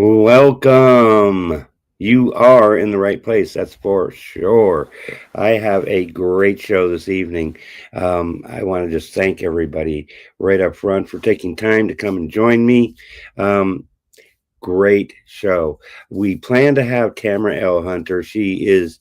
Welcome. You are in the right place, that's for sure. I have a great show this evening. I want to just thank everybody right up front for taking time to come and join me. Um, Great show. We plan to have Camera L Hunter. She is,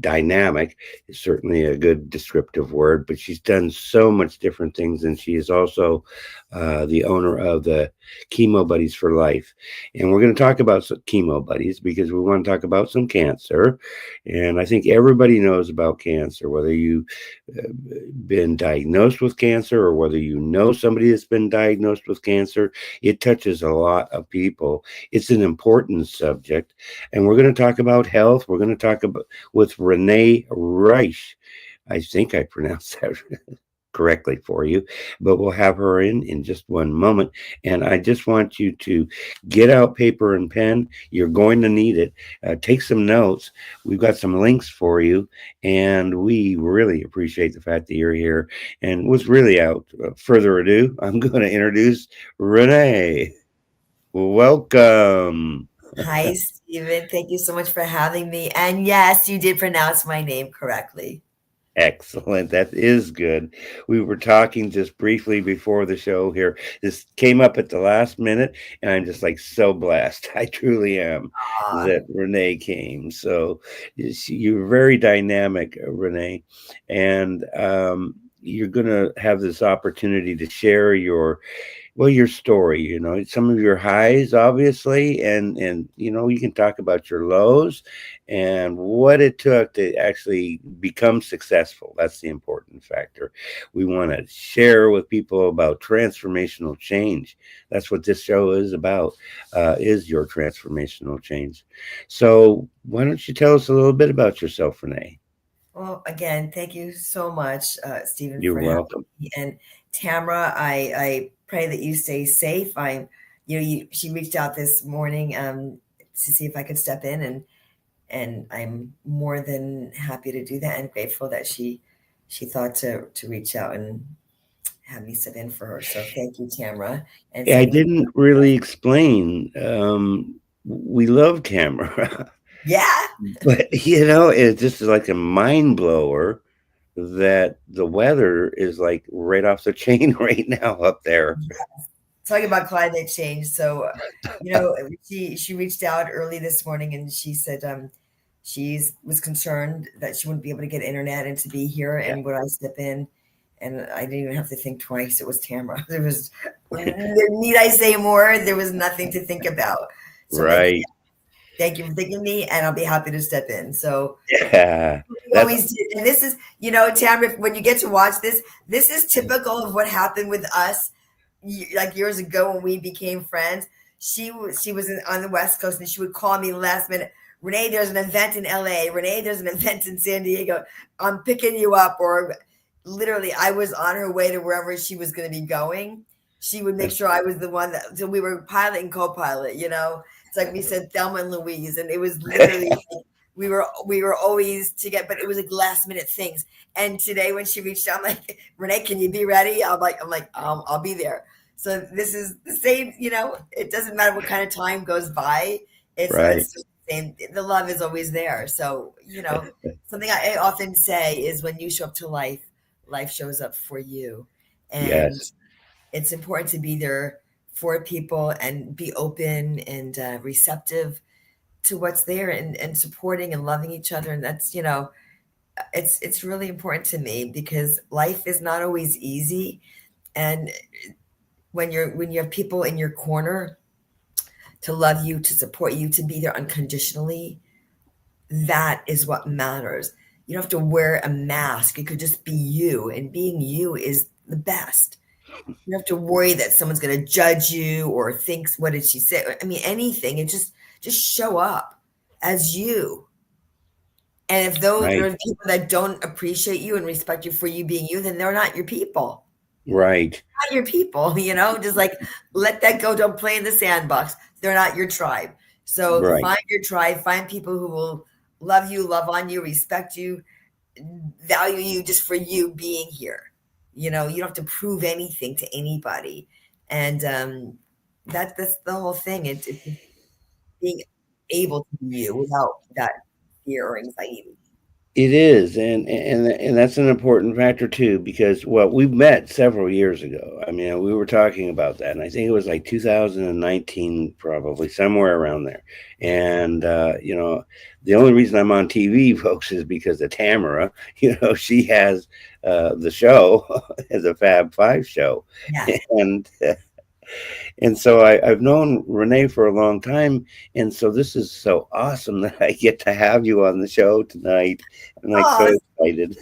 dynamic is certainly a good descriptive word, but she's done so much different things. And she is also the owner of the Chemo Buddies for Life. And we're going to talk about some chemo buddies because we want to talk about some cancer. And I think everybody knows about cancer, whether you been diagnosed with cancer or whether you know somebody that's been diagnosed with cancer. It touches a lot of people. It's an important subject. And we're going to talk about health. We're going to talk about with Renee Reisch. I think I pronounced that correctly for you, but we'll have her in just one moment. And I just want you to get out paper and pen. You're going to need it. Take some notes. We've got some links for you, and we really appreciate the fact that you're here. And without further ado, I'm going to introduce Renee. Welcome. Hi, Stephen. Thank you so much for having me. And yes, you did pronounce my name correctly. Excellent. That is good. We were talking just briefly before the show here. This came up at the last minute, and I'm just like so blessed. I truly am Aw. that Renee came. So you're very dynamic, Renee, and you're going to have this opportunity to share your story, some of your highs, obviously, and you can talk about your lows and what it took to actually become successful. That's the important factor. We want to share with people about transformational change. That's what this show is about, is your transformational change. So why don't you tell us a little bit about yourself, Renee? Well, again, thank you so much, Stephen, You're for having welcome. me. And Tamara, I pray that you stay safe. She reached out this morning to see if I could step in, and I'm more than happy to do that and grateful that she thought to reach out and have me step in for her. So thank you, Tamara, and I thank you. didn't really explain. We love camera. Yeah. But it's just like a mind blower that the weather is like right off the chain right now up there. Talking about climate change. So, she reached out early this morning and she said she was concerned that she wouldn't be able to get internet and to be here Yeah. and would I step in. And I didn't even have to think twice. It was Tamara. Need I say more? There was nothing to think about. So I'm like, Right. thank you for thinking of me, and I'll be happy to step in. So Yeah. we That's always did. And this is, Tamara, when you get to watch this is typical of what happened with us like years ago when we became friends. She was on the West Coast and she would call me last minute. Renee, there's an event in LA. Renee, there's an event in San Diego. I'm picking you up. Or literally, I was on her way to wherever she was going to be going. She would make sure I was the one that. So we were pilot and co-pilot. It's like we said Thelma and Louise, and it was literally we were always together. But it was like last minute things. And today when she reached out, I'm like, Renee, can you be ready? I'll be there. So this is the same, it doesn't matter what kind of time goes by. right. It's the same. The love is always there. So, something I often say is when you show up to life, life shows up for you. And Yes. it's important to be there for people and be open and receptive to what's there and supporting and loving each other. And that's, it's really important to me because life is not always easy. And when you have people in your corner to love you, to support you, to be there unconditionally, that is what matters. You don't have to wear a mask. It could just be you, and being you is the best. You don't have to worry that someone's going to judge you or thinks, what did she say? I mean, anything. And just show up as you. And if those Right. are the people that don't appreciate you and respect you for you being you, then they're not your people. Right. Not your people, just like let that go. Don't play in the sandbox. They're not your tribe. So Right. find your tribe, find people who will love you, love on you, respect you, value you just for you being here. You don't have to prove anything to anybody. And that's the whole thing. It's being able to be you without that fear or anxiety. It is, and that's an important factor too, because well, we met several years ago. I mean, we were talking about that, and I think it was like 2019, probably somewhere around there. And the only reason I'm on TV, folks, is because of Tamara. She has the show, as a Fab Five show, Yes. and so I've known Renee for a long time, and so this is so awesome that I get to have you on the show tonight. I'm like so Oh, excited.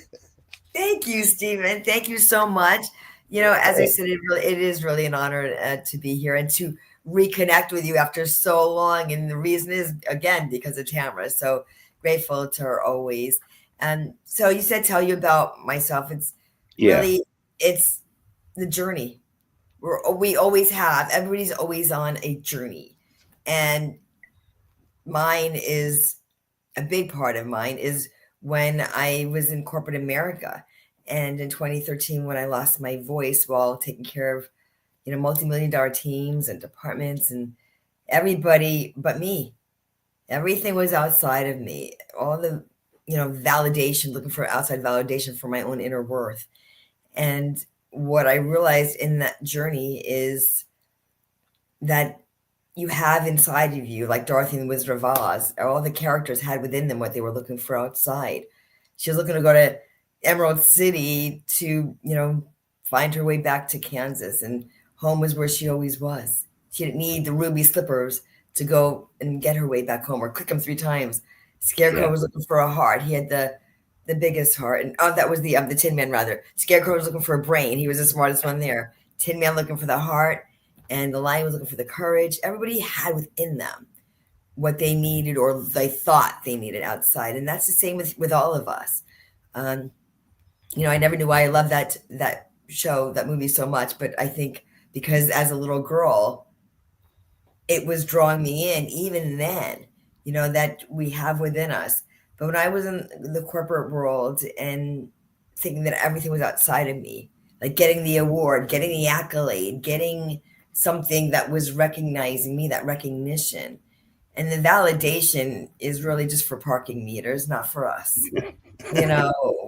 thank you, Stephen. Thank you so much. As I said, it is really an honor to be here and to reconnect with you after so long. And the reason is, again, because of Tamara. So grateful to her always. And so you said, tell you about myself. It's Yeah, really, it's the journey. We always have, everybody's always on a journey. And mine is a big part of mine is when I was in corporate America. And in 2013, when I lost my voice while taking care of, multi-million dollar teams and departments and everybody but me, everything was outside of me. All the, validation, looking for outside validation for my own inner worth. And what I realized in that journey is that you have inside of you, like Dorothy and the Wizard of Oz, all the characters had within them what they were looking for outside. She was looking to go to Emerald City to, find her way back to Kansas, and home was where she always was. She didn't need the ruby slippers to go and get her way back home or click them 3 times. Scarecrow yeah, was looking for a heart. He had the biggest heart, and that was the Tin Man rather. Scarecrow was looking for a brain. He was the smartest one there. Tin Man looking for the heart, and the lion was looking for the courage. Everybody had within them what they needed or they thought they needed outside, and that's the same with all of us. Um, I never knew why I loved that show, that movie so much, but I think because as a little girl, it was drawing me in even then, that we have within us. But when I was in the corporate world and thinking that everything was outside of me, like getting the award, getting the accolade, getting something that was recognizing me, that recognition. And the validation is really just for parking meters, not for us.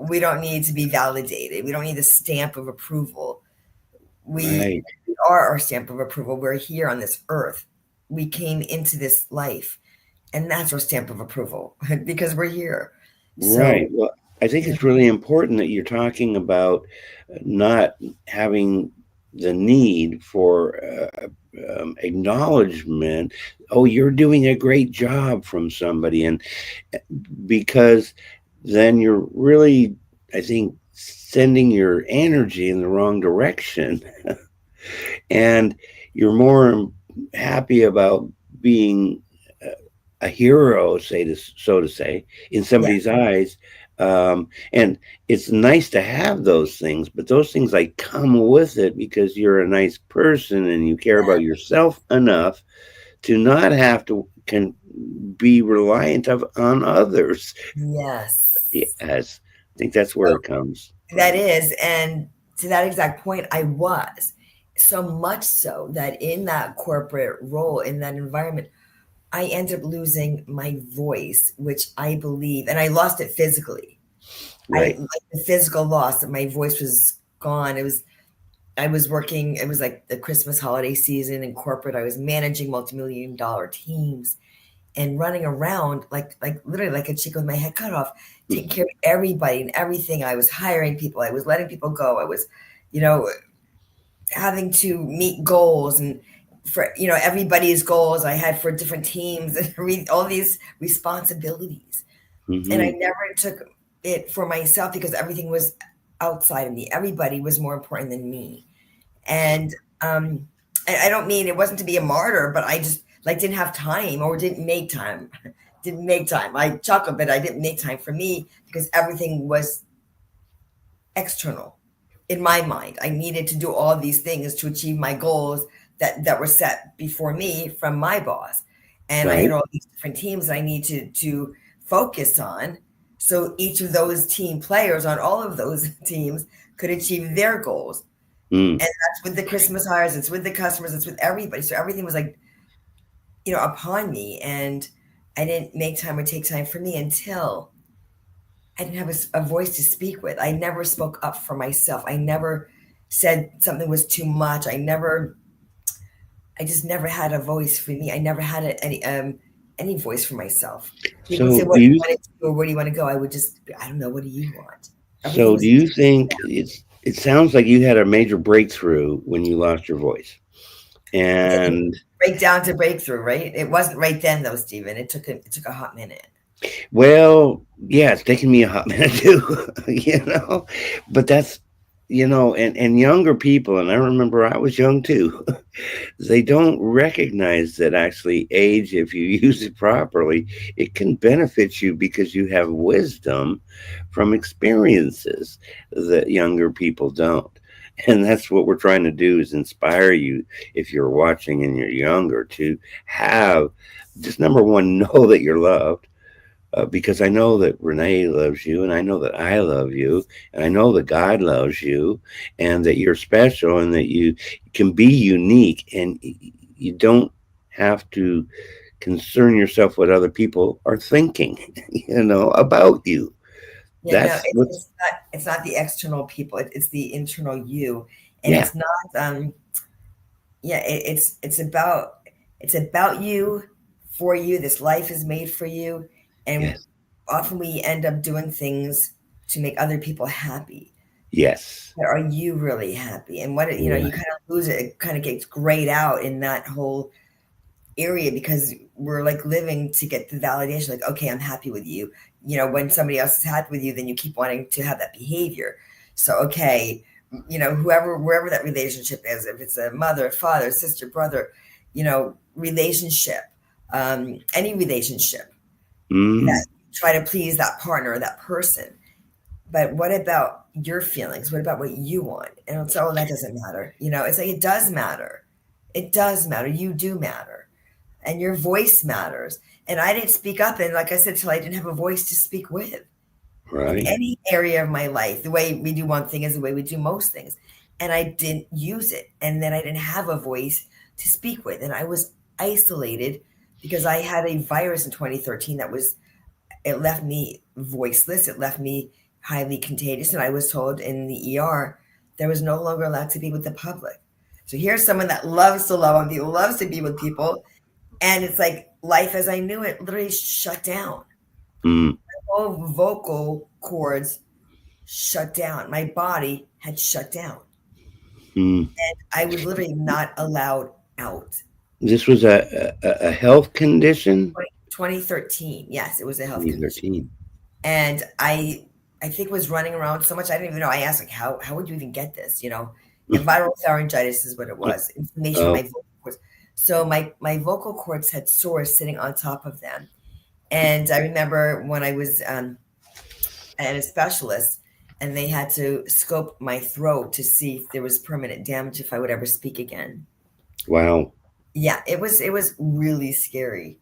We don't need to be validated. We don't need the stamp of approval. We right, are our stamp of approval. We're here on this earth. We came into this life, and that's our stamp of approval because we're here. right. So, Well, I think yeah, it's really important that you're talking about not having the need for acknowledgement. Oh, you're doing a great job from somebody, and because then you're really, I think, sending your energy in the wrong direction. And you're more happy about being a hero, so to say, in yeah, somebody's eyes. And it's nice to have those things, but those things like come with it because you're a nice person and you care about yourself enough to not have to can be reliant on others. yes. Yes, I think that's where So it comes that from. is, and to that exact point, I was so much so that in that corporate role, in that environment, I ended up losing my voice, which I believe, and I lost it physically. I Right. like the physical loss that my voice was gone. I was working, it was like the Christmas holiday season in corporate. I was managing multi-million dollar teams and running around like literally like a chicken with my head cut off, taking care of everybody and everything. I was hiring people, I was letting people go, I was, you know, having to meet goals and for everybody's goals I had for different teams and all these responsibilities. And I Hmm. never took it for myself because everything was outside of me. Everybody was more important than me. And I don't mean it wasn't to be a martyr, but I just like didn't have time or didn't make time. Didn't make time. I chuckle, but I didn't make time for me because everything was external in my mind. I needed to do all these things to achieve my goals that were set before me from my boss. And I had Right. all these different teams that I need to focus on. So each of those team players on all of those teams could achieve their goals. Mm. And that's with the Christmas hires, it's with the customers, it's with everybody. So everything was like, upon me. And I didn't make time or take time for me until I didn't have a voice to speak with. I never spoke up for myself. I never said something was too much. I just never had a voice for me. I never had any voice for myself. People would say, So "What do do you you want to do, or where do you want to go?" I would just, I don't know. What do you want? Everything so was do you think it sounds like you had a major breakthrough when you lost your voice. it And breakdown to breakthrough, right? It wasn't right then, though, Stephen. It took a hot minute. well, yeah, it's taken me a hot minute too, but that's and younger people, and I remember I was young too. They don't recognize that actually age, if you use it properly, it can benefit you because you have wisdom from experiences that younger people don't. And that's what we're trying to do, is inspire you, if you're watching and you're younger, to have just number one, know that you're loved. Because I know that Renee loves you, and I know that I love you, and I know that God loves you, and that you're special, and that you can be unique, and you don't have to concern yourself what other people are thinking, about you. Yeah, no, That's what's it's not the external people. It's the internal you, and yeah, it's not. Yeah, it's about you, for you. This life is made for you, and yes, often we end up doing things to make other people happy. yes, But are you really happy? And you right. kind of lose it. It kind of gets grayed out in that whole area, because we're like living to get the validation. Like, okay, I'm happy with you. When somebody else is happy with you, then you keep wanting to have that behavior. So, okay, wherever that relationship is, if it's a mother, father, sister, brother, relationship, any relationship, Mm, that try to please that partner or that person. But what about your feelings? What about what you want? And it's, oh, that doesn't matter. It's like, it does matter. It does matter. You do matter, and your voice matters. And I didn't speak up, and like I said, till I didn't have a voice to speak with in right. any area of my life. The way we do one thing is the way we do most things, and I didn't use it. And then I didn't have a voice to speak with, and I was isolated because I had a virus in 2013 that was, it left me voiceless. It left me highly contagious, and I was told in the ER there was no longer allowed to be with the public. So here's someone that loves to love on people, loves to be with people, and it's like life as I knew it literally shut down. Mm, All vocal cords shut down. My body had shut down. mm. I was literally not allowed out. This was a health condition. 2013. Yes, it was a health condition. 2013. And I think was running around so much I didn't even know. I asked, like, how would you even get this? And viral pharyngitis is what it was. Inflammation in my Oh, vocal cords. So my vocal cords had sores sitting on top of them. And I remember when I was at a specialist, and they had to scope my throat to see if there was permanent damage if I would ever speak again. wow. Yeah, it was really scary,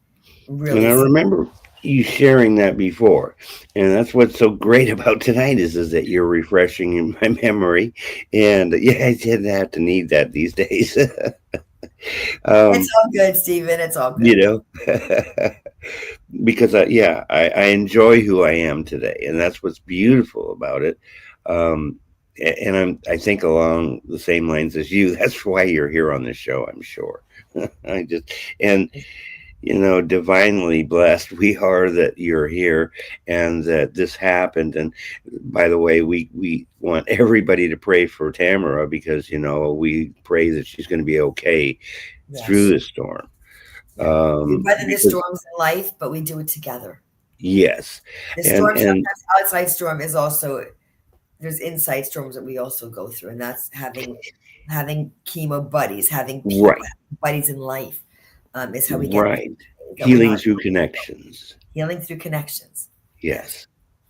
And really I scary. remember you sharing that before. And that's what's so great about tonight is that you're refreshing in my memory. And yeah, I did have to need that these days. It's um, all good, Stephen. It's all you good. know, because I enjoy who I am today. And that's what's beautiful about it. And I think along the same lines as you. That's why you're here on this show, I'm sure. I just, and divinely blessed we are that you're here and that this happened. And by the way, we want everybody to pray for Tamara because, we pray that she's going to be okay through Yes. the storm. Yeah. We weather the Because storms in life, but we do it together. yes, The and storm, and sometimes outside storm is also, there's inside storms that we also go through, and that's having chemo buddies, having people, right, having buddies in life, is how we get through right, things that we're healing not through connections. healing through connections. Yes.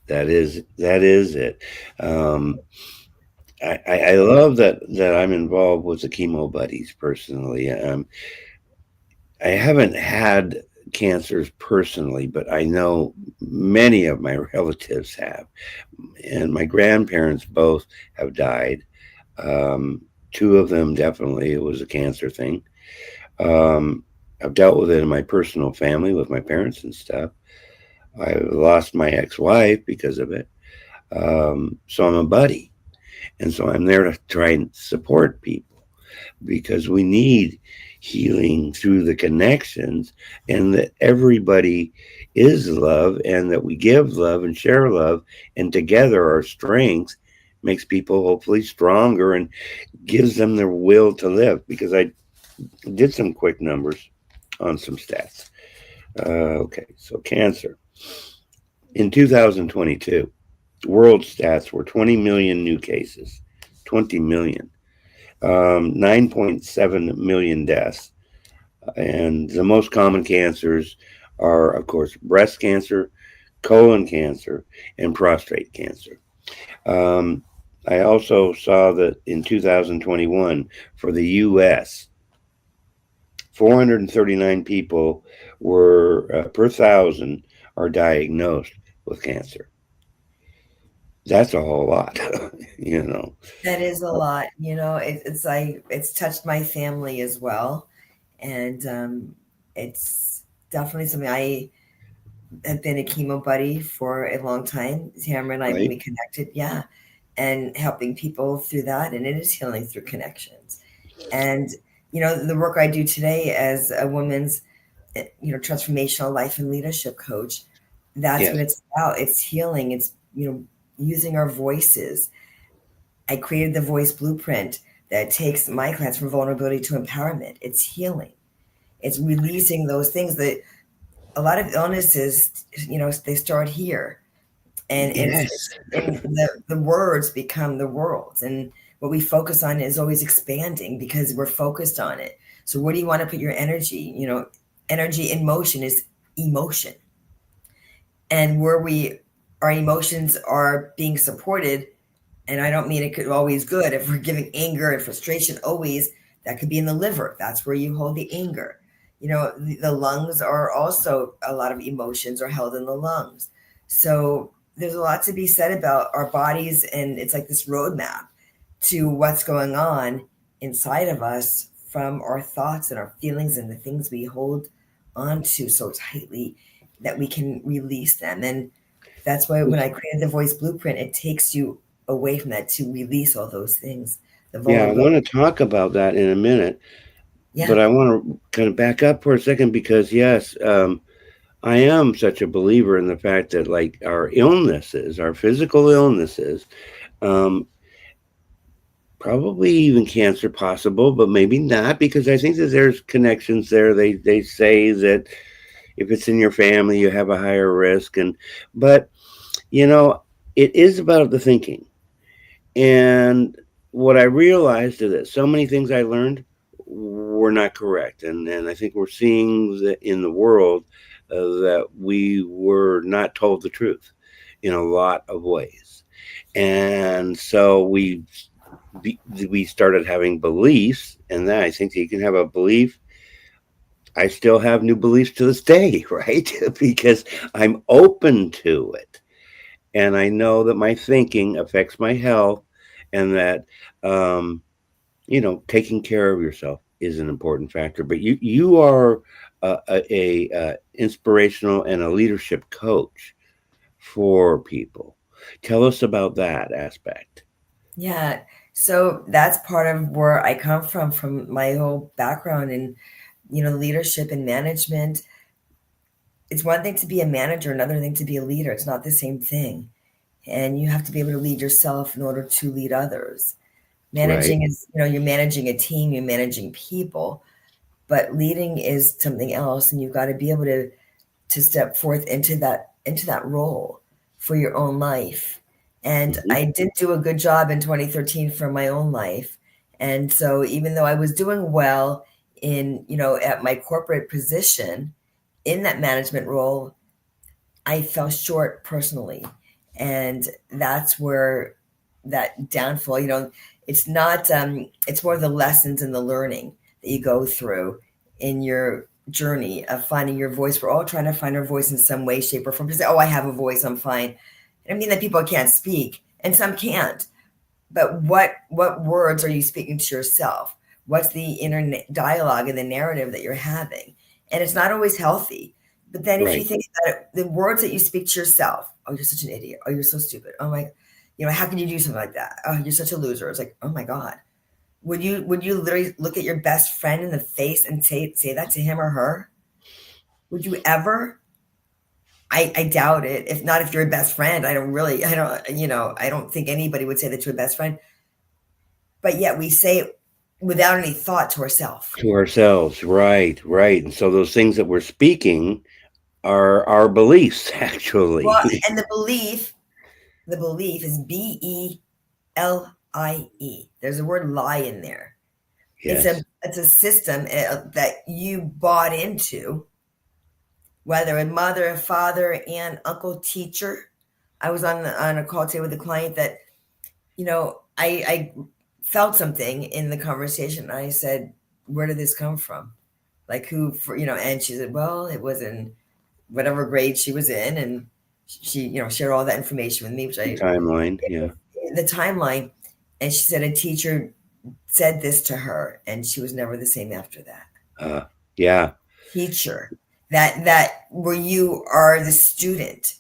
Yes, that is it. Um, I love that I'm involved with the chemo buddies personally. I haven't had cancers personally, but I know many of my relatives have, and my grandparents both have died. Um, Two of them definitely it was a cancer thing. Um, I've dealt with it in my personal family with my parents and stuff. I lost my ex-wife because of it. So I'm a buddy, and so I'm there to try and support people because we need healing through the connections, and that everybody is love, and that we give love and share love, and together our strength makes people hopefully stronger and gives them their will to live. Because I did some quick numbers on some stats. Okay, so cancer in 2022, world stats were 20 million new cases, 20 million, 9.7 million deaths. And the most common cancers are, of course, breast cancer, colon cancer, and prostate cancer. Um, I also saw that in 2021, for the US, 439 people were per thousand are diagnosed with cancer. That's a whole lot, you know. That is a lot. It's like it's touched my family as well, and it's definitely something. I have been a chemo buddy for a long time. Tamara and I, when Right? we connected, yeah, and helping people through that, and it is healing through connections. And the work I do today as a woman's, transformational life and leadership coach, that's Yes. what it's about. It's healing. It's using our voices. I created the voice blueprint that takes my clients from vulnerability to empowerment. It's healing. It's releasing those things that a lot of illnesses, they start here, and Yes. and the words become the worlds, and what we focus on is always expanding because we're focused on it. So where do you want to put your energy? Energy in motion is emotion, and where we our emotions are being supported. And I don't mean it could always good. If we're giving anger and frustration always, that could be in the liver. That's where you hold the anger. The lungs are also, a lot of emotions are held in the lungs. So there's a lot to be said about our bodies, and it's like this roadmap to what's going on inside of us from our thoughts and our feelings and the things we hold onto so tightly that we can release them. And that's why when I created the voice blueprint, it takes you away from that to release all those things, the Yeah, I vulnerability. want to talk about that in a minute, Yeah, but I want to kind of back up for a second because, yes, I am such a believer in the fact that, like, our illnesses, our physical illnesses, um, probably even cancer possible, but maybe not, because I think that there's connections there. They say that if it's in your family, you have a higher risk, and but you know, it is about the thinking. And what I realized is that so many things I learned were not correct, and I think we're seeing that in the world that we were not told the truth in a lot of ways, and so we started having beliefs, and then I think that you can have a belief. I still have new beliefs to this day, right? Because I'm open to it, and I know that my thinking affects my health, and that um, taking care of yourself is an important factor. But you are a inspirational and a leadership coach for people. Tell us about that aspect. yeah. So that's part of where I come from my whole background in, leadership and management. It's one thing to be a manager, another thing to be a leader. It's not the same thing. And you have to be able to lead yourself in order to lead others. Right. Managing is, you're managing a team, you're managing people, but leading is something else, and you've got to be able to step forth into that role for your own life. And Hmm. I didn't do a good job in 2013 for my own life. And so even though I was doing well in, at my corporate position in that management role, I fell short personally. And that's where that downfall, it's not, it's more the lessons and the learning that you go through in your journey of finding your voice. We're all trying to find our voice in some way, shape, or form. To say, oh, I have a voice, I'm fine. I mean that people can't speak, and some can't. But what words are you speaking to yourself? What's the inner dialogue and the narrative that you're having? And it's not always healthy. But then if you Right. think about it, the words that you speak to yourself, oh, you're such an idiot. Oh, you're so stupid. Oh my, how can you do something like that? Oh, you're such a loser. It's like, oh my God. Would you literally look at your best friend in the face and say that to him or her? Would you ever? I doubt it. If not, if you're a best friend, I don't think anybody would say that to a best friend. But yet we say it without any thought to ourselves. To ourselves. Right. Right. And so those things that we're speaking are our beliefs, Well, actually. and the belief is BELIE. There's a word lie in there. Yes. It's a system that you bought into, whether a mother, a father, aunt, uncle, teacher. I was on a call today with a client that, I felt something in the conversation. I said, "Where did this come from? Like who for?" And she said, "Well, it was in whatever grade she was in," and she, shared all that information with me, which I Timeline. Yeah. the timeline. And she said a teacher said this to her, and she was never the same after that. Uh, yeah. Teacher, that where you are the student.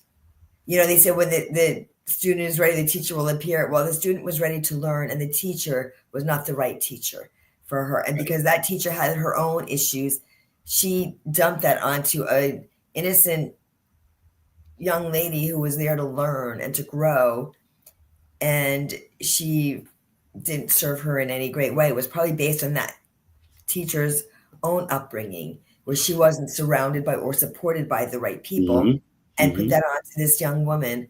They say when the student is ready, the teacher will appear. Well, the student was ready to learn, and the teacher was not the right teacher for her. And Right. because that teacher had her own issues, she dumped that onto a innocent young lady who was there to learn and to grow. And she didn't serve her in any great way. It was probably based on that teacher's own upbringing, where she wasn't surrounded by or supported by the right people, Hmm. and put Hmm. that on to this young woman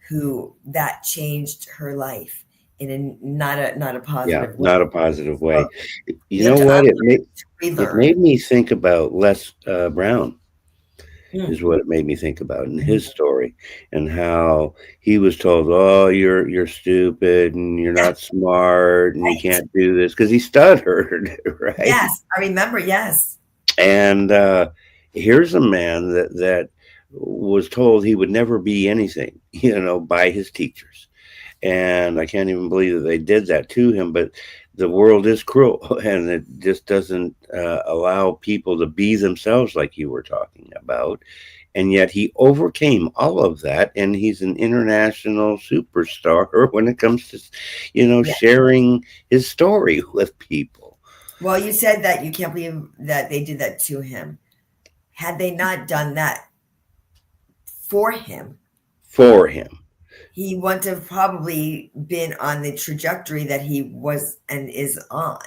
who that changed her life in a not a Yeah. positive way. Not a positive So way. You we have know to what? unlearn to It relearn. made me think about Les Brown. Mm. Is what it made me think about in his story, and how he was told, "Oh, you're stupid and you're Yeah, not smart and you right. can't do this," because he stuttered, right? Yes, I remember. Yes. And here's a man that was told he would never be anything, by his teachers. And I can't even believe that they did that to him. But the world is cruel, and it just doesn't allow people to be themselves, like you were talking about. And yet he overcame all of that, and he's an international superstar when it comes to, Yeah. sharing his story with people. Well, you said that you can't believe that they did that to him. Had they not done that for him, For him. he wouldn't have probably been on the trajectory that he was and is on,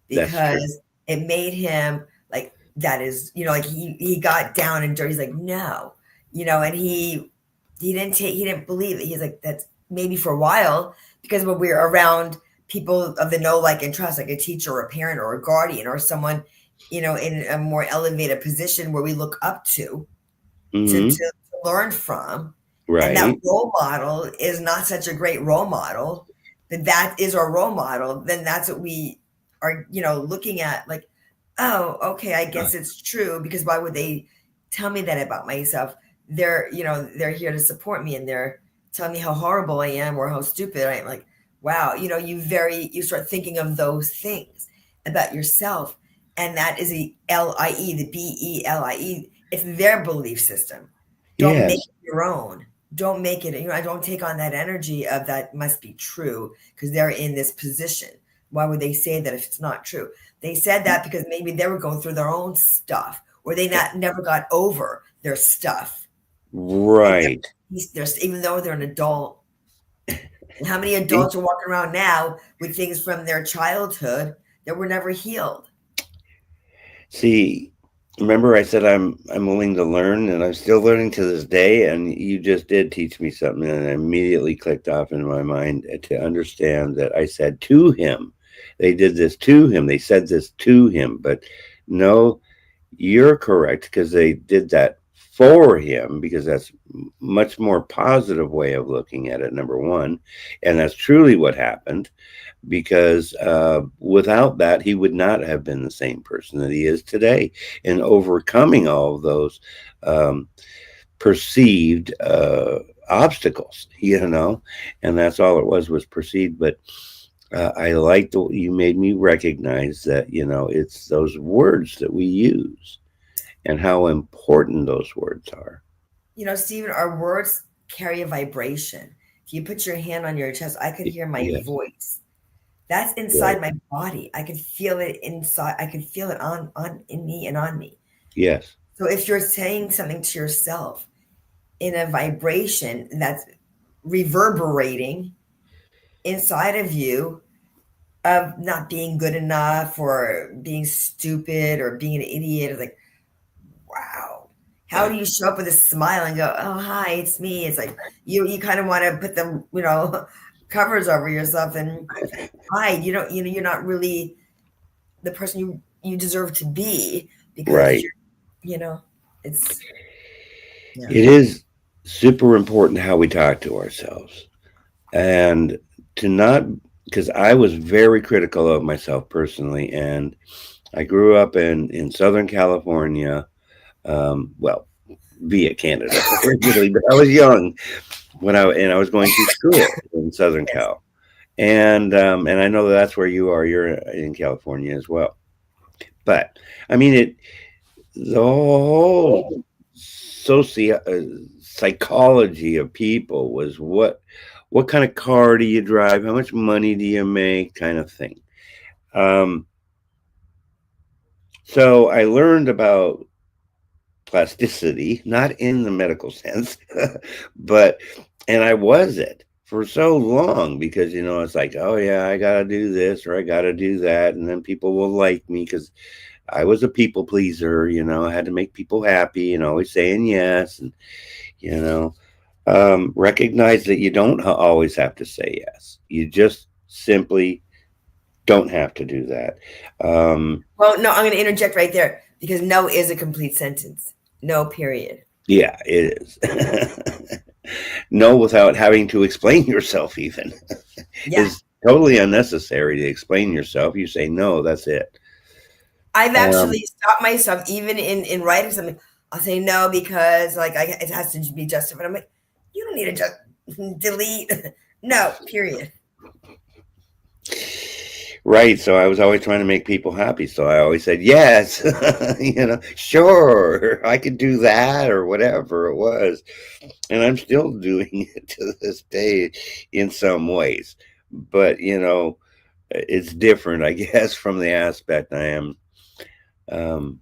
That's true. because it made him like that is, like he got down and dirty. He's like, no, and he didn't believe it. He's like, that's maybe for a while, because when we're around people of the know, like, and trust, like a teacher or a parent or a guardian or someone, in a more elevated position where we look up to Hmm. learn from, and that Right. role model is not such a great role model, then that is our role model, then that's what we are, looking at, like, oh, okay, I guess it's true, because why would they tell me that about myself? They're here to support me, and they're telling me how horrible I am or how stupid I am. Like, wow, you start thinking of those things about yourself, and that is the LIE, the BELIE. It's their belief system. Don't make Yes. it your own. Don't make it, I don't take on that energy of that must be true because they're in this position. Why would they say that if it's not true? They said that because maybe they were going through their own stuff, or they never got over their stuff. They Right. never, even though they're an adult. And how many See? adults are walking around now with things from their childhood that were never healed? See, remember I said I'm willing to learn, and I'm still learning to this day, and you just did teach me something, and it immediately clicked off in my mind to understand that I said to him. They did this to him. They said this to him, but no, you're correct, because they did that for him, because that's much more positive way of looking at it, number one. And that's truly what happened, because without that, he would not have been the same person that he is today. And overcoming all of those um, perceived obstacles, and that's all it was proceed. But I like the you made me recognize that, it's those words that we use and how important those words are. Stephen, our words carry a vibration. If you put your hand on your chest, I could hear my Yes, voice. That's right. inside my body. I could feel it inside. I could feel it on in me and on me. Yes, So if you're saying something to yourself in a vibration that's reverberating inside of you of not being good enough or being stupid or being an idiot, or like, wow. How do you show up with a smile and go, "Oh, hi, it's me"? It's like you kind of want to put the covers over yourself and hide. You're not really the person you deserve to be because right. it's yeah. It is super important how we talk to ourselves, and to not, because I was very critical of myself personally, and I grew up in Southern California, well, via Canada originally, but I was young and I was going to school in Southern Yes. Cal, and I know that's where you are. You're in California as well, but I mean the whole psychology of people was what kind of car do you drive, how much money do you make, kind of thing. Um, so I learned about plasticity, not in the medical sense, but and I was it for so long because it's like, oh yeah, I gotta do this or I gotta do that, and then people will like me because I was a people pleaser. I had to make people happy and always saying yes, and you know, recognize that you don't always have to say yes. You just simply don't have to do that. Um, Well, no, I'm going to interject right there because no is a complete sentence. No, period. yeah, it is. No, without having to explain yourself, even Yeah. is totally unnecessary to explain yourself. You say no, that's it. I've Um, actually stopped myself even in writing something. I'll say no because it has to be justified. I'm like, you don't need to just delete. No, period. right. So I was always trying to make people happy. So I always said yes, sure, I could do that or whatever it was. And I'm still doing it to this day in some ways. But, it's different, I guess, from the aspect I am um,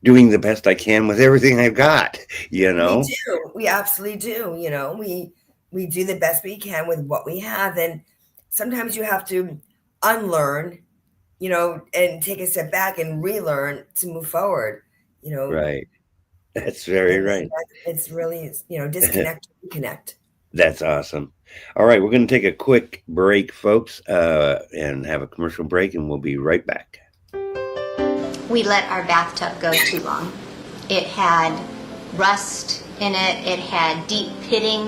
doing the best I can with everything I've got, you We know? do. We absolutely do. We do the best we can with what we have, and sometimes you have to unlearn, and take a step back and relearn to move forward. You know, Right. That's very and right. it's really disconnect, reconnect. That's awesome. All right, we're going to take a quick break, folks, and have a commercial break, and we'll be right back. We let our bathtub go too long. It had rust in it. It had deep pitting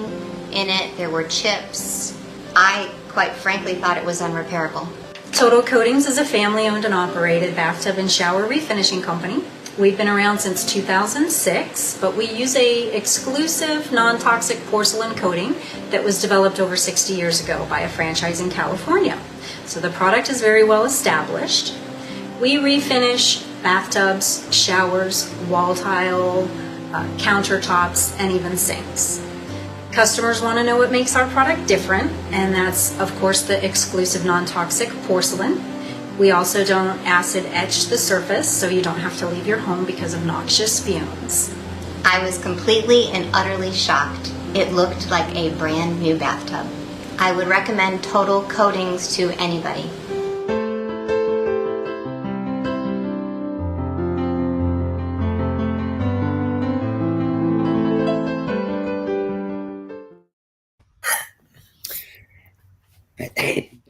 in it. There were chips. I, quite frankly, thought it was unrepairable. Total Coatings is a family-owned and operated bathtub and shower refinishing company. We've been around since 2006, but we use a exclusive non-toxic porcelain coating that was developed over 60 years ago by a franchise in California. So the product is very well established. We refinish bathtubs, showers, wall tile, countertops, and even sinks. Customers want to know what makes our product different, and that's, of course, the exclusive non-toxic porcelain. We also don't acid etch the surface, so you don't have to leave your home because of noxious fumes. I was completely and utterly shocked. It looked like a brand new bathtub. I would recommend Total Coatings to anybody.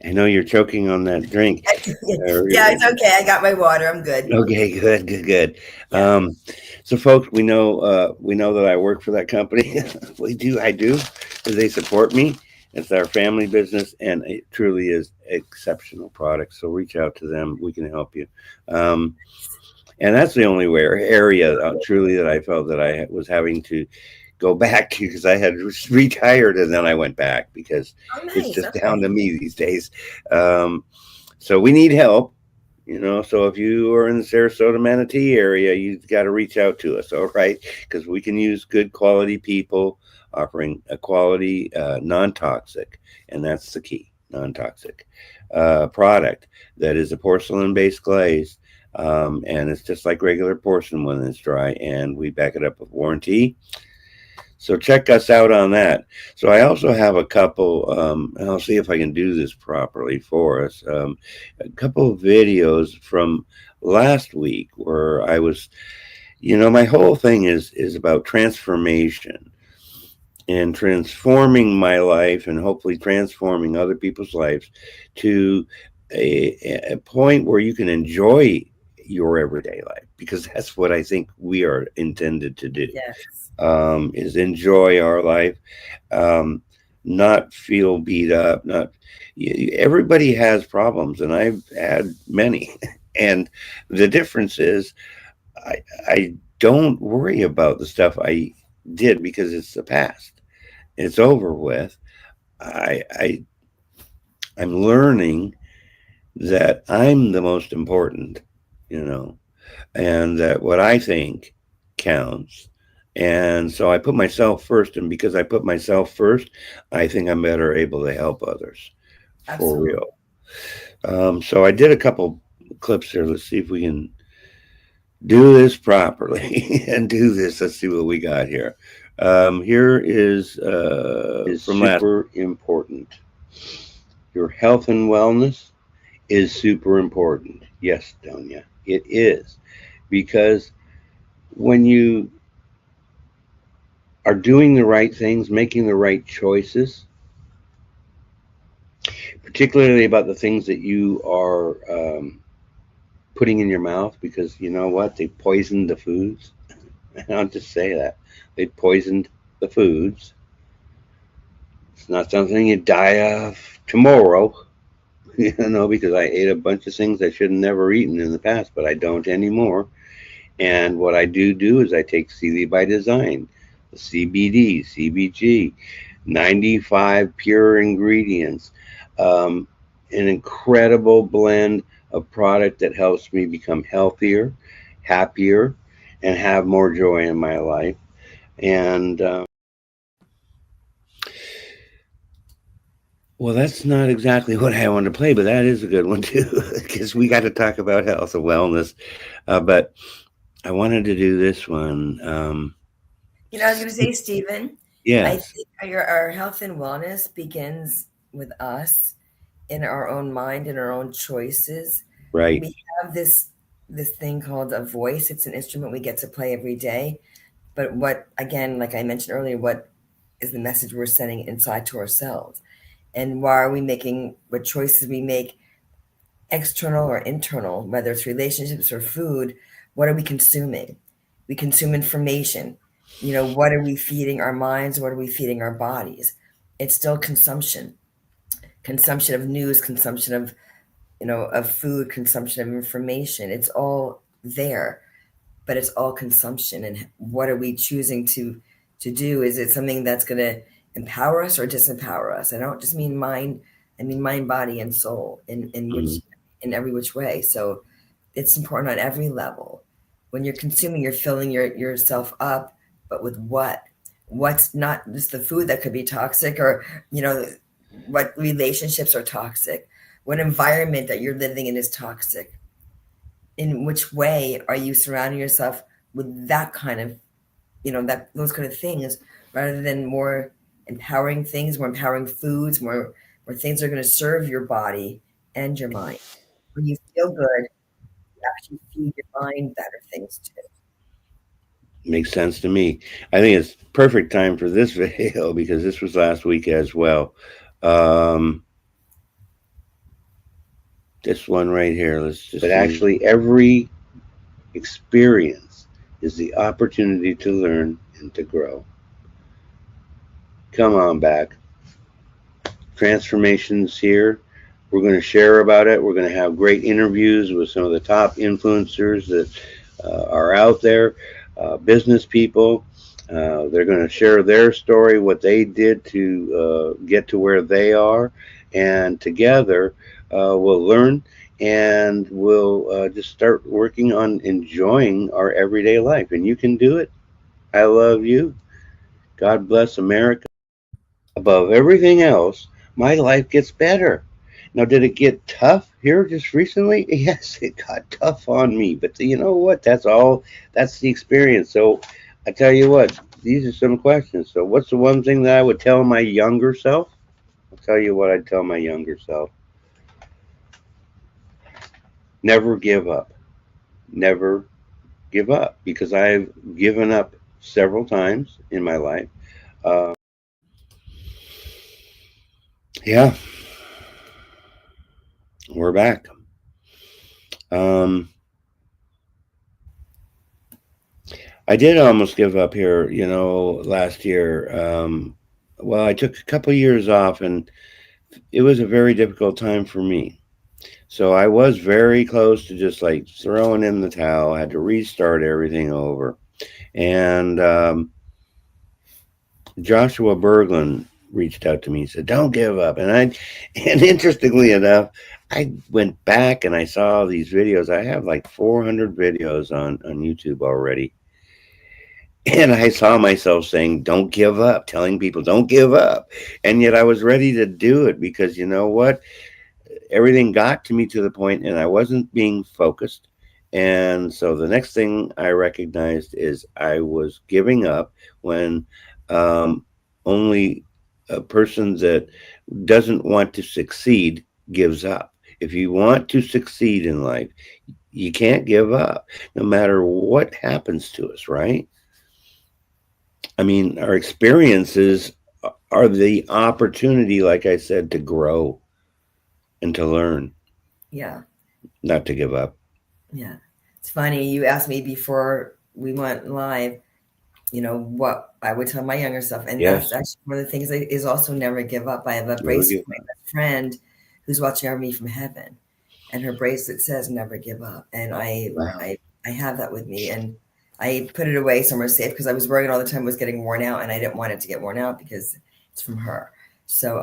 I know you're choking on that drink. Yeah, it's okay. I got my water. I'm good. Okay, good. Yeah. So, folks, we know that I work for that company. I do, because they support me. It's our family business, and it truly is exceptional product. So, reach out to them. We can help you. And that's the only area truly that I felt that I was having to go back to, because I had retired and then I went back because Oh, it's nice. just Okay. down to me these days. So we need help, so if you are in the Sarasota Manatee area, you've got to reach out to us, all right? Because we can use good quality people offering a quality, non-toxic, and that's the key, non-toxic product that is a porcelain-based glaze. And it's just like regular porcelain when it's dry, and we back it up with warranty. So check us out on that. So I also have a couple, and I'll see if I can do this properly for us, a couple of videos from last week where I was, my whole thing is about transformation and transforming my life and hopefully transforming other people's lives to a point where you can enjoy your everyday life, because that's what I think we are intended to do. Yes. Is enjoy our life, not feel beat up. Not everybody has problems, and I've had many. And the difference is, I don't worry about the stuff I did because it's the past. It's over with. I'm learning that I'm the most important, and that what I think counts. And so I put myself first, and because I put myself first, I think I'm better able to help others for Absolutely. real. So I did a couple clips here. Let's see if we can do this properly and do this. Let's see what we got here. Here is from super important. Your health and wellness is super important. Yes, Donia, it is. Because when you are doing the right things, making the right choices, particularly about the things that you are putting in your mouth, because you know what? They poisoned the foods. And I'll just say that. They poisoned the foods. It's not something you die of tomorrow, because I ate a bunch of things I should have never eaten in the past, but I don't anymore. And what I do is I take CD by Design, the CBD, CBG, 95 pure ingredients, an incredible blend of product that helps me become healthier, happier, and have more joy in my life. And well, that's not exactly what I want to play, but that is a good one too, because we got to talk about health and wellness. But I wanted to do this one. I was going to say, Stephen, I Yes, think our health and wellness begins with us in our own mind and our own choices. right. We have this thing called a voice. It's an instrument we get to play every day. But what, again, like I mentioned earlier, what is the message we're sending inside to ourselves? And why are we making what choices we make, external or internal, whether it's relationships or food? What are we consuming? We consume information. What are we feeding our minds? What are we feeding our bodies? It's still consumption of news, consumption of of food, consumption of information. It's all there, but it's all consumption. And what are we choosing to do? Is it something that's going to empower us or disempower us? I don't just mean mind. I mean mind, body, and soul in every which way. So it's important on every level. When you're consuming, you're filling yourself up, but with what? What's not just the food that could be toxic, or what relationships are toxic? What environment that you're living in is toxic? In which way are you surrounding yourself with that kind of, those kind of things, rather than more empowering things, more empowering foods, more things that are going to serve your body and your mind? When you feel good, you actually feed your mind better things too. Makes sense to me. I think it's perfect time for this video because this was last week as well. This one right here. Let's just. But actually, every experience is the opportunity to learn and to grow. Come on back. Transformations here. We're going to share about it. We're going to have great interviews with some of the top influencers that are out there, business people, They're going to share their story, what they did to get to where they are, and together we'll learn and we'll just start working on enjoying our everyday life. And you can do it. I love you. God bless America. Above everything else, my life gets better. Now, did it get tough here just recently? Yes, it got tough on me. But you know what? That's the experience. So I tell you what, these are some questions. So, what's the one thing that I would tell my younger self? I'll tell you what I'd tell my younger self: never give up. Never give up, because I've given up several times in my life. Uh, yeah, we're back. Um, I did almost give up here, last year. Well, I took a couple years off, and it was a very difficult time for me. So I was very close to just like throwing in the towel. I had to restart everything over. And Joshua Berglund reached out to me and said, "Don't give up." And interestingly enough, I went back and I saw these videos. I have like 400 videos on YouTube already. And I saw myself saying, "Don't give up," telling people, "Don't give up." And yet I was ready to do it, because you know what? Everything got to me to the point and I wasn't being focused. And so the next thing I recognized is I was giving up when only a person that doesn't want to succeed gives up. If you want to succeed in life, you can't give up no matter what happens to us, right? I mean, our experiences are the opportunity, like I said, to grow and to learn, Yeah. not to give up. Yeah. It's funny. You asked me before we went live, what I would tell my younger self. And Yes. that's actually one of the things is also never give up. I have a Never bracelet give for my best friend who's watching over me from heaven. And her bracelet says never give up. And Wow. I have that with me. And I put it away somewhere safe because I was worried all the time it was getting worn out, and I didn't want it to get worn out because it's from her. So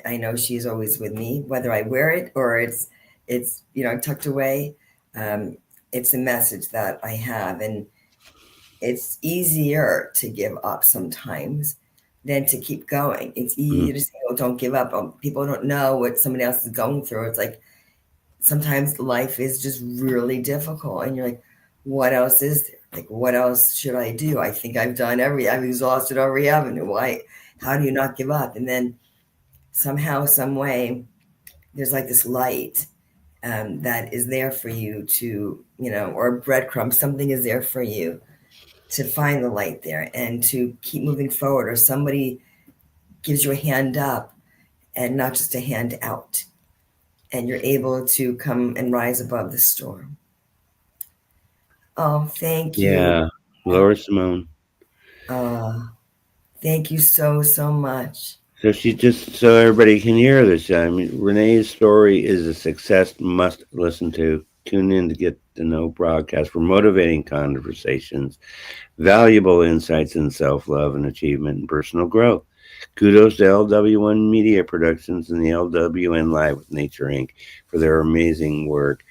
I know she's always with me, whether I wear it or it's tucked away. It's a message that I have, and it's easier to give up sometimes than to keep going. It's easier to say, "Oh, don't give up." People don't know what somebody else is going through. It's like sometimes life is just really difficult, and you're like, what else is there? Like, what else should I do? I think I've exhausted every avenue. Why? How do you not give up? And then somehow, some way, there's like this light that is there for you to, or breadcrumb, something is there for you to find the light there and to keep moving forward, or somebody gives you a hand up and not just a hand out, and you're able to come and rise above the storm. Oh, thank you. Yeah. Laura Simone. Thank you so, so much. So she just, so everybody can hear this. I mean, Renee's story is a success must listen to. Tune in to get to know broadcast for motivating conversations, valuable insights in self-love and achievement and personal growth. Kudos to LWN Media Productions and the LWN Live with Nature Inc. for their amazing work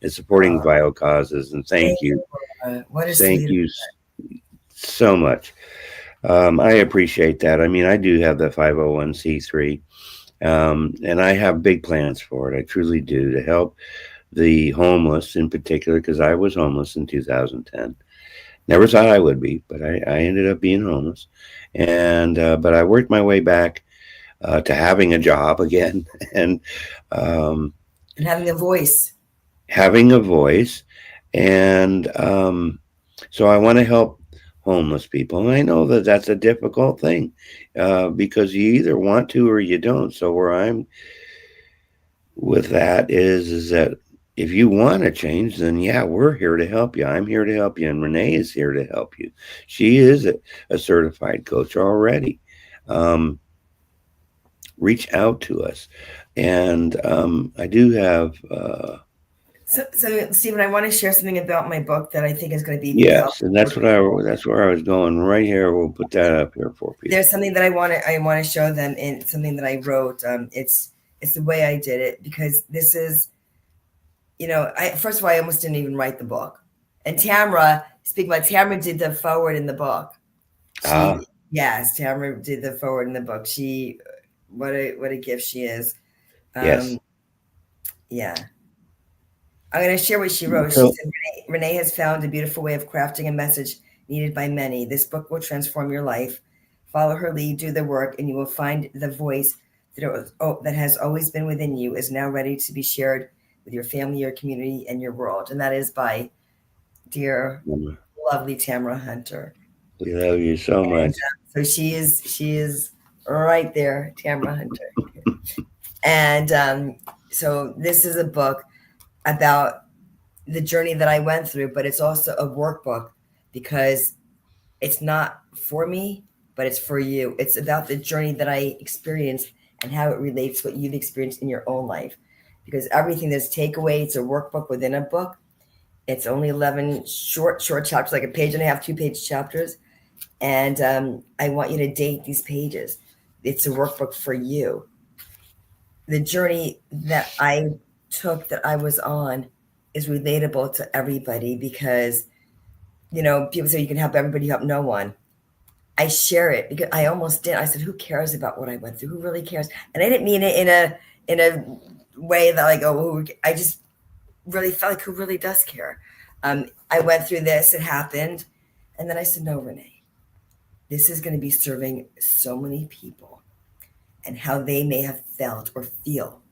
and supporting vital causes. And thank you. What a Thank sweet. you so much. I appreciate that. I mean, I do have the 501c3, and I have big plans for it. I truly do, to help the homeless in particular, because I was homeless in 2010. Never thought I would be, but I ended up being homeless. And but I worked my way back to having a job again, and having a voice. Having a voice. And so I want to help homeless people. And I know that that's a difficult thing because you either want to or you don't. So where I'm with that is that if you want to change, then yeah, we're here to help you. I'm here to help you. And Renee is here to help you. She is a certified coach already. Reach out to us. And I do have So Stephen, I want to share something about my book that I think is going to be Yes, and that's helpful. that's where I was going right here. We'll put that up here for people. There's something that I want to show them, in something that I wrote. It's the way I did it, because this is, I first of all, I almost didn't even write the book. And Tamara did the forward in the book. Ah, Yes, Tamara did the forward in the book. What a gift she is. yes. Yeah. I'm going to share what she wrote. She So, said, Renee has found a beautiful way of crafting a message needed by many. This book will transform your life. Follow her lead, do the work, and you will find the voice that has always been within you is now ready to be shared with your family, your community, and your world. And that is by dear, lovely Tamara Hunter. we love you so much. So she is right there, Tamara Hunter. And so this is a book about the journey that I went through, but it's also a workbook, because it's not for me, but it's for you. It's about the journey that I experienced and how it relates to what you've experienced in your own life. Because everything, there's takeaway. It's a workbook within a book. It's only 11 short chapters, like a page and a half, 2-page chapters. And I want you to date these pages. It's a workbook for you. The journey that I took, that I was on, is relatable to everybody, because, people say you can help everybody, help no one. I share it because I almost did. I said, who cares about what I went through? Who really cares? And I didn't mean it in a way that, like, I just really felt like, who really does care? I went through this, it happened. And then I said, no, Renee, this is going to be serving so many people, and how they may have felt or feel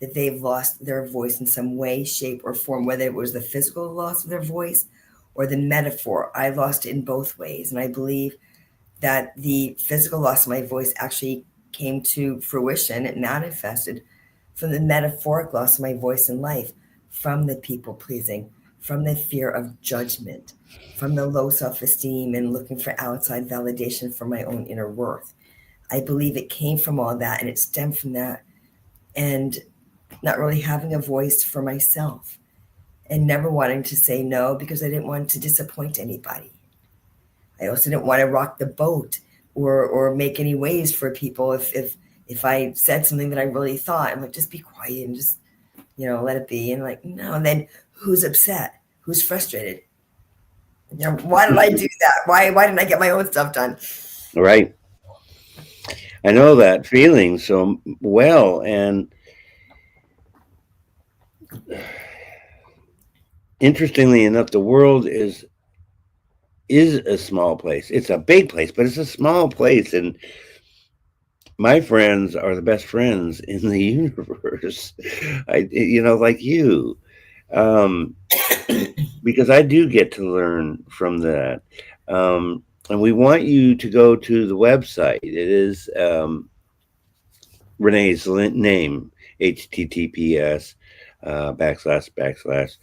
that they've lost their voice in some way, shape, or form, whether it was the physical loss of their voice or the metaphor. I lost it in both ways. And I believe that the physical loss of my voice actually came to fruition. It manifested from the metaphoric loss of my voice in life, from the people pleasing, from the fear of judgment, from the low self-esteem and looking for outside validation for my own inner worth. I believe it came from all that, and it stemmed from that. And not really having a voice for myself, and never wanting to say no, because I didn't want to disappoint anybody. I also didn't want to rock the boat or make any waves for people. If I said something that I really thought, I'm like, just be quiet and just, let it be. And like, no. And then who's upset? Who's frustrated? Why did I do that? Why didn't I get my own stuff done? Right. I know that feeling so well. And interestingly enough, the world is a small place. It's a big place, but it's a small place. And my friends are the best friends in the universe. Like you, because I do get to learn from that. And we want you to go to the website. It is Renee's name, https /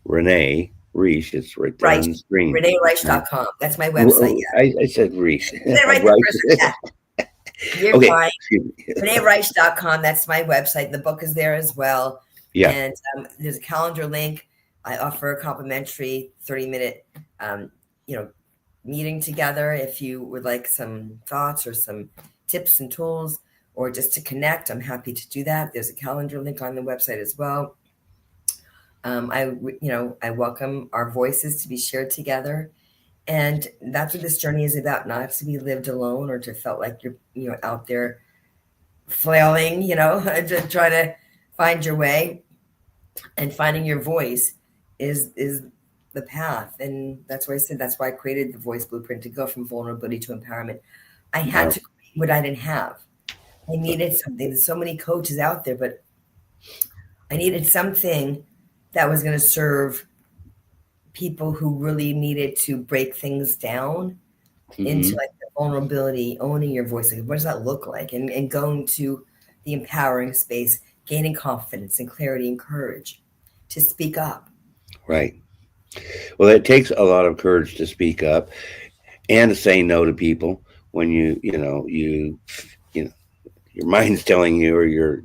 Renee Reisch. It's right there on the screen. ReneeReisch.com. That's my website. Yeah. I said Reisch. Right the You're okay. fine. ReneeReisch.com. That's my website. The book is there as well. Yeah. And there's a calendar link. I offer a complimentary 30-minute, meeting together. If you would like some thoughts or some tips and tools, or just to connect, I'm happy to do that. There's a calendar link on the website as well. I welcome our voices to be shared together. And that's what this journey is about, not to be lived alone or to felt like you're out there flailing, to try to find your way. And finding your voice is the path. And that's why I said, that's why I created the Voice Blueprint, to go from vulnerability to empowerment. I had to create what I didn't have. I needed something. There's so many coaches out there, but I needed something that was going to serve people who really needed to break things down into like the vulnerability, owning your voice. Like, what does that look like? And going to the empowering space, gaining confidence and clarity and courage to speak up. Right. Well, it takes a lot of courage to speak up and to say no to people when your mind's telling you, or your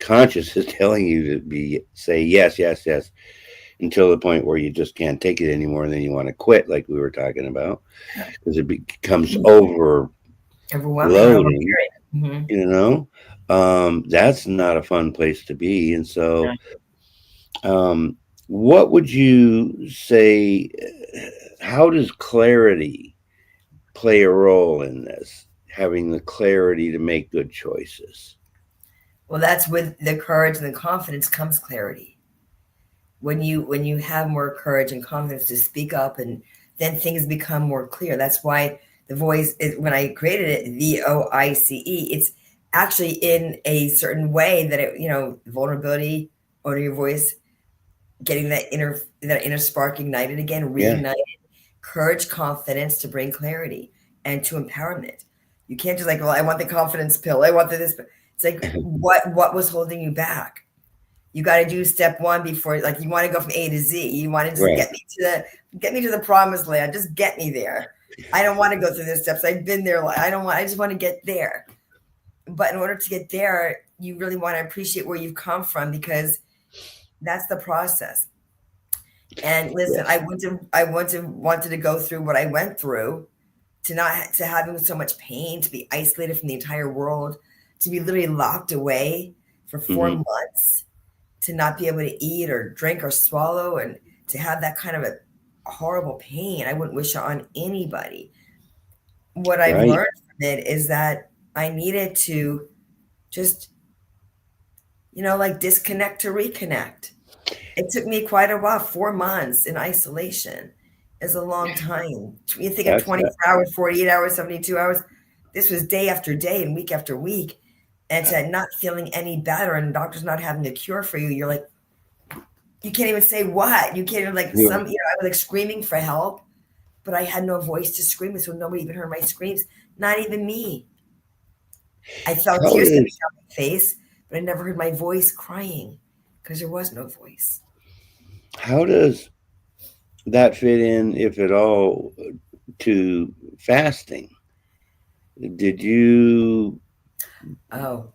subconscious is telling you to say yes, yes, yes, until the point where you just can't take it anymore, and then you want to quit, like we were talking about, because it becomes overloading. Overwhelming. Mm-hmm. You know, that's not a fun place to be. And so, what would you say? How does clarity play a role in this? Having the clarity to make good choices. Well, that's with the courage and the confidence comes clarity. When you have more courage and confidence to speak up, and then things become more clear. That's why the voice is, when I created it, VOICE, it's actually in a certain way that it, vulnerability, owning your voice, getting that inner spark ignited again, reignited, courage, confidence to bring clarity and to empowerment. You can't just like, well, I want the confidence pill. I want this. It's like, what was holding you back? You got to do step one before, like, you want to go from A to Z. You want to just get me to the promised land. Just get me there. I don't want to go through the steps. I've been there. I just want to get there. But in order to get there, you really want to appreciate where you've come from, because that's the process. And listen, I wanted to go through what I went through, to having so much pain, to be isolated from the entire world, to be literally locked away for 4 months, to not be able to eat or drink or swallow, and to have that kind of a horrible pain. I wouldn't wish it on anybody. What I've learned from it is that I needed to just, like, disconnect to reconnect. It took me quite a while. 4 months in isolation is a long time. You think of 24 hours, 48 hours, 72 hours. This was day after day and week after week. And to not feeling any better, and doctors not having a cure for you, you're like, you can't even say what. You can't even, like, I was like screaming for help, but I had no voice to scream with, so nobody even heard my screams. Not even me. I felt tears coming down my face, but I never heard my voice crying because there was no voice. How does that fit in, if at all, to fasting? Did you? Oh,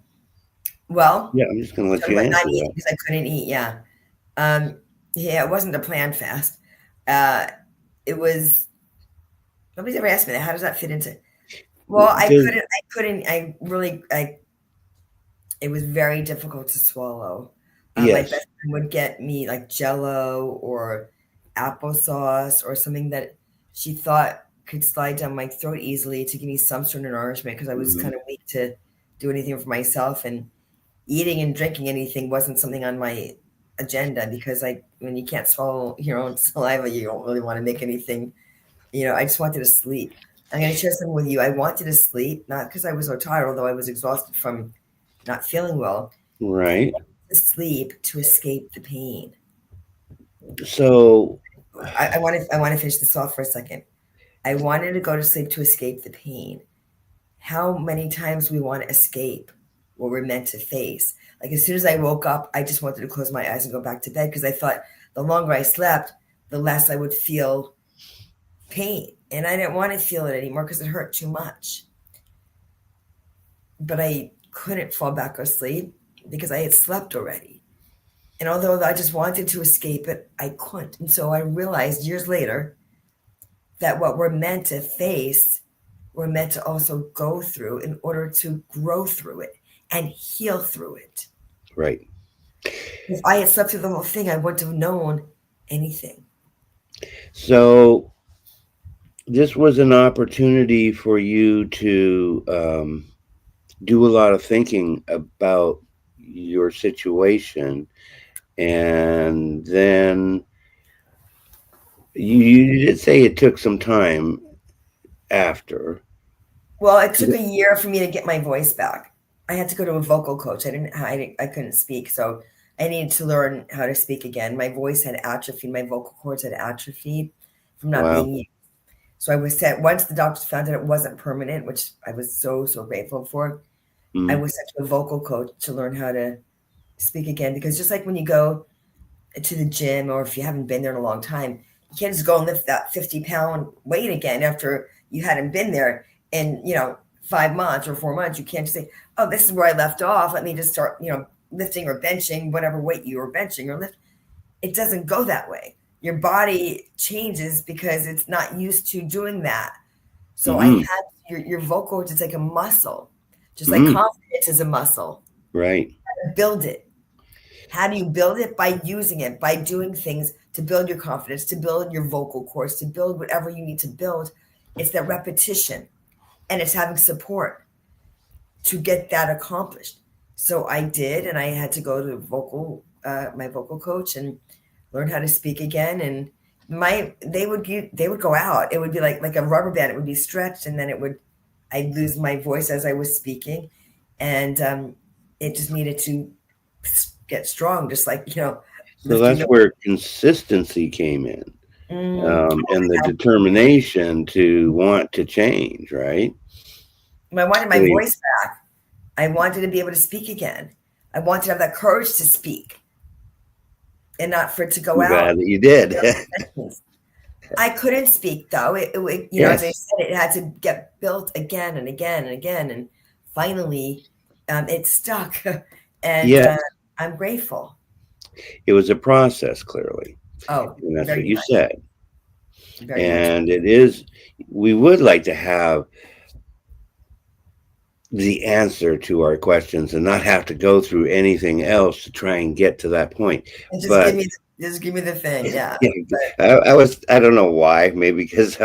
well. Yeah, I'm just going to let you answer that. Because I couldn't eat. Yeah. It wasn't a planned fast. It was. Nobody's ever asked me that. How does that fit into? Well, I couldn't. It was very difficult to swallow. My best friend would get me like Jello or applesauce or something that she thought could slide down my throat easily to give me some sort of nourishment, because I was kind of weak to do anything for myself, and eating and drinking anything wasn't something on my agenda, because when you can't swallow your own saliva, you don't really want to make anything. I just wanted to sleep. I'm going to share something with you. I wanted to sleep, not because I was so tired, although I was exhausted from not feeling well. Right. To sleep to escape the pain. So I want to finish this off for a second. I wanted to go to sleep to escape the pain. How many times we want to escape what we're meant to face? Like, as soon as I woke up, I just wanted to close my eyes and go back to bed, because I thought the longer I slept, the less I would feel pain. And I didn't want to feel it anymore because it hurt too much. But I couldn't fall back asleep because I had slept already. And although I just wanted to escape it, I couldn't. And so I realized years later that what we're meant to face, we're meant to also go through in order to grow through it and heal through it. Right. If I had slept through the whole thing, I wouldn't have known anything. So this was an opportunity for you to do a lot of thinking about your situation, and then you did say it took some time after. Well, it took a year for me to get my voice back. I had to go to a vocal coach. I couldn't speak, so I needed to learn how to speak again. My voice had atrophied. My vocal cords had atrophied from not being used. So I was sent, once the doctors found that it wasn't permanent, which I was so grateful for, I was sent to a vocal coach to learn how to speak again. Because just like when you go to the gym, or if you haven't been there in a long time, you can't just go and lift that 50-pound weight again after you hadn't been there in 5 months or 4 months. You can't just say, oh, this is where I left off. Let me just start, lifting or benching, whatever weight you are benching or lift, it doesn't go that way. Your body changes because it's not used to doing that. So I had your vocal, which is like a muscle, just like confidence is a muscle. Right. Build it. How do you build it? By using it, by doing things to build your confidence, to build your vocal cords, to build whatever you need to build. It's that repetition, and it's having support to get that accomplished. So I did, and I had to go to my vocal coach and learn how to speak again. And they would go out. It would be like a rubber band. It would be stretched, and then I'd lose my voice as I was speaking, and it just needed to get strong, just like, So that's where consistency came in, and the determination to want to change, right? I wanted my voice back. I wanted to be able to speak again. I wanted to have that courage to speak and not for it to go out. Glad that you did. I couldn't speak though. It you know, as I said, it had to get built again and again and again, and finally, it stuck. And I'm grateful. It was a process, clearly. Oh, and that's what you said. Very and much. It is. We would like to have the answer to our questions and not have to go through anything else to try and get to that point. And just give me the thing. Yeah. I don't know why. Maybe because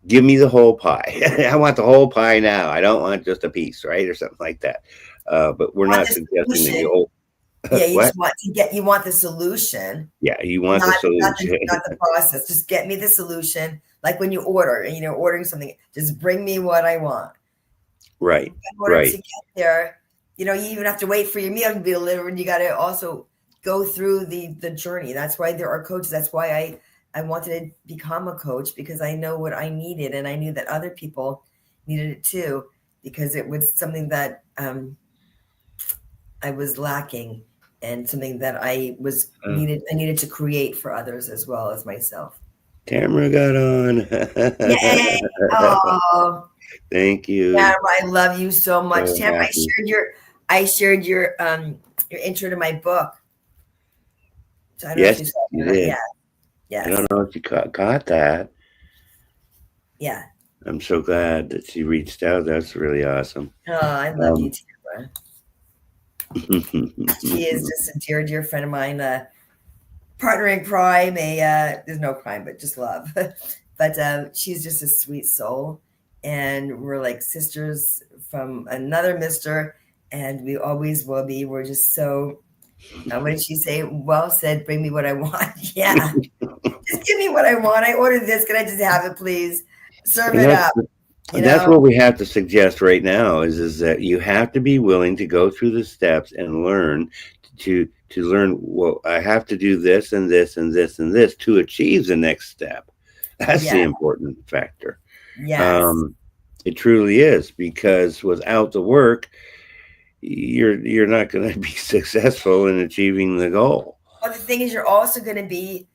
give me the whole pie. I want the whole pie now. I don't want just a piece, right? Or something like that. But we're not suggesting that you whole. Yeah, you want the solution. Yeah, you want the solution. Not the process. Just get me the solution. Like when you order and ordering something, just bring me what I want. Right. In order to get there, you even have to wait for your meal to be delivered. You got to also go through the journey. That's why there are coaches. That's why I wanted to become a coach, because I know what I needed, and I knew that other people needed it too, because it was something that I was lacking, and something that I needed to create for others as well as myself. Camera got on. Yay! Oh, thank you. Tamara, I love you so much. So Tamara, I shared your intro to my book. So I don't know if you did. Yeah. Yes. I don't know if you caught that. Yeah. I'm so glad that she reached out. That's really awesome. Oh, I love you, Tamara. She is just a dear, dear friend of mine. Partner in crime. There's no crime, but just love. But she's just a sweet soul, and we're like sisters from another mister, and we always will be. We're just so. What did she say? Well said. Bring me what I want. Yeah, just give me what I want. I ordered this. Can I just have it, please? Serve it up. That's what we have to suggest right now is that you have to be willing to go through the steps and learn to learn. Well, I have to do this and this and this and this to achieve the next step. That's the important factor. Yes. It truly is, because without the work, you're not going to be successful in achieving the goal. Well, the thing is, you're also going to be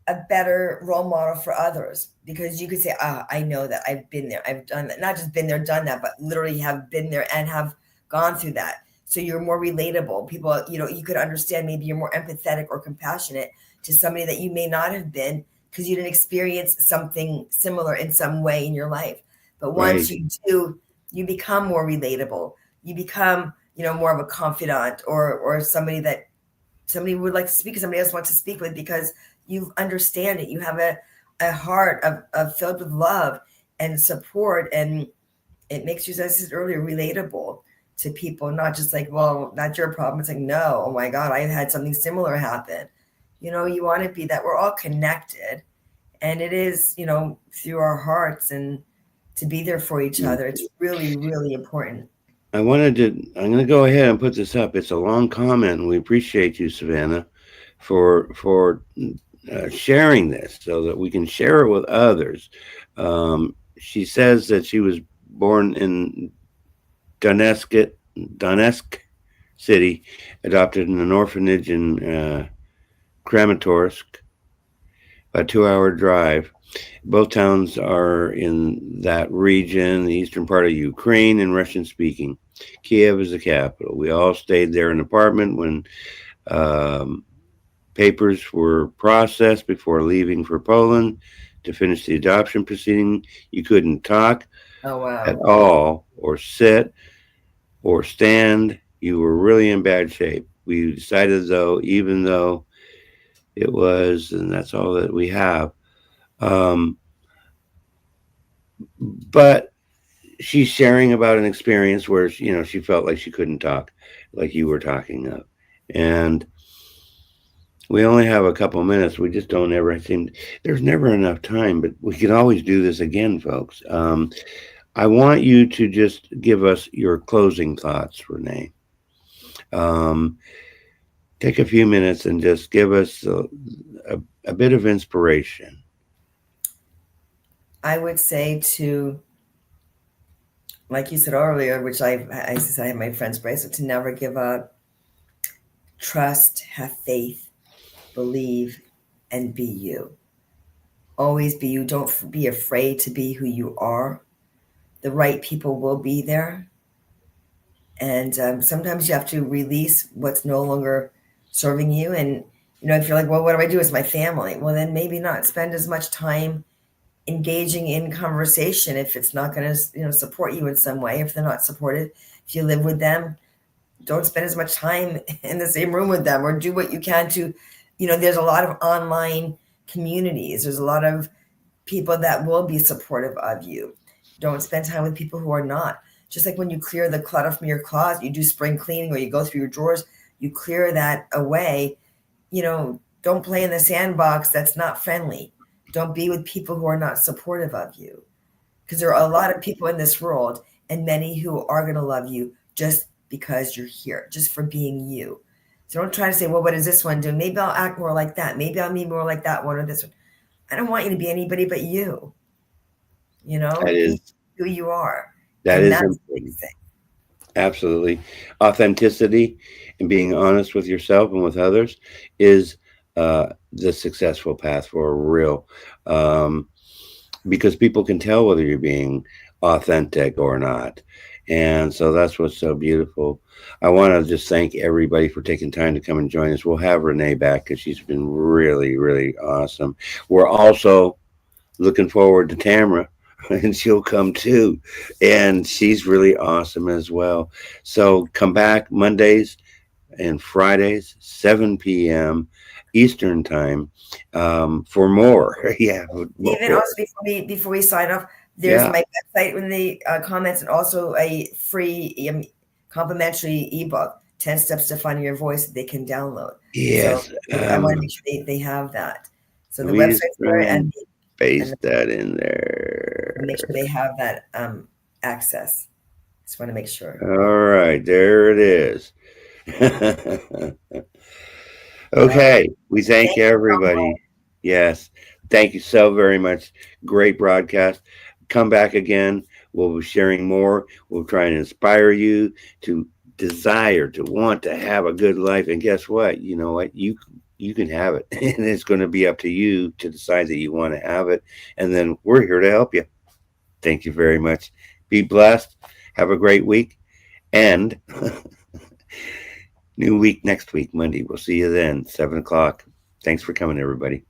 a better role model for others, because you could say, I know that I've been there. I've done that. Not just been there, done that, but literally have been there and have gone through that. So you're more relatable. People, you could understand, maybe you're more empathetic or compassionate to somebody that you may not have been, because you didn't experience something similar in some way in your life. But once you do, you become more relatable. You become, more of a confidant, or somebody would like to speak to, somebody else wants to speak with, because you understand it. You have a heart of filled with love and support, and it makes you, as I said earlier, relatable to people, not just like, well, not your problem. It's like, no, oh my God, I've had something similar happen. You want to be that we're all connected, and it is, through our hearts, and to be there for each other. It's really, really important. I'm going to go ahead and put this up. It's a long comment, and we appreciate you, Savannah, for sharing this so that we can share it with others. She says that she was born in Donetsk City, adopted in an orphanage in Kramatorsk, a 2-hour drive. Both towns are in that region, the eastern part of Ukraine, and Russian speaking. Kiev is the capital. We all stayed there in an apartment when um, papers were processed before leaving for Poland to finish the adoption proceeding. You couldn't talk Oh at wow. all, or sit, or stand. You were really in bad shape. We decided, though, even though it was, and that's all that we have. Um, but she's sharing about an experience where she felt like she couldn't talk, like you were talking of, and we only have a couple minutes. We just don't ever seem. There's never enough time, but we can always do this again, folks. I want you to just give us your closing thoughts, Renee. Um, Take a few minutes and just give us a bit of inspiration. I would say to, like you said earlier, which I said I have my friend's bracelet, to never give up, trust, have faith, believe, and be you. Always be you. Don't be afraid to be who you are. The right people will be there. And sometimes you have to release what's no longer serving you. And, if you're like, well, what do I do? It's my family. Well, then maybe not spend as much time engaging in conversation if it's not going to, support you in some way. If they're not supportive, if you live with them, don't spend as much time in the same room with them, or do what you can to, there's a lot of online communities. There's a lot of people that will be supportive of you. Don't spend time with people who are not. Just like when you clear the clutter from your closet, you do spring cleaning, or you go through your drawers, you clear that away. Don't play in the sandbox that's not friendly. Don't be with people who are not supportive of you. Because there are a lot of people in this world, and many who are going to love you just because you're here, just for being you. So don't try to say, well, what is this one doing? Maybe I'll act more like that. Maybe I'll be more like that one or this one. I don't want you to be anybody but you. That Be is who you are. that And is that's the big important. thing. Absolutely. Authenticity and being honest with yourself and with others is the successful path for real. Um, because people can tell whether you're being authentic or not. And so that's what's so beautiful. I want to just thank everybody for taking time to come and join us. We'll have Renee back because she's been really, really awesome. We're also looking forward to Tamara, and she'll come too. And she's really awesome as well. So come back Mondays and Fridays, 7 p.m. Eastern time, for more. Yeah. Stephen, also before we sign off, there's Yeah. my website in the comments, and also a free complimentary ebook, 10 Steps to Finding Your Voice, that they can download. So Yes. I want to make sure they have that. So the We just website's try there, and and paste that in make sure there. they have that access. Just want to make sure. All right. There it is. All right. Okay. We thank Thank you so much. everybody. Yes. Thank you so very much. Great broadcast. Come back again. We'll be sharing more. We'll try and inspire you to desire, to want to have a good life. And guess what? You know what? You can have it. And it's going to be up to you to decide that you want to have it. And then we're here to help you. Thank you very much. Be blessed. Have a great week. And new week next week, Monday. We'll see you then, 7 o'clock. Thanks for coming, everybody.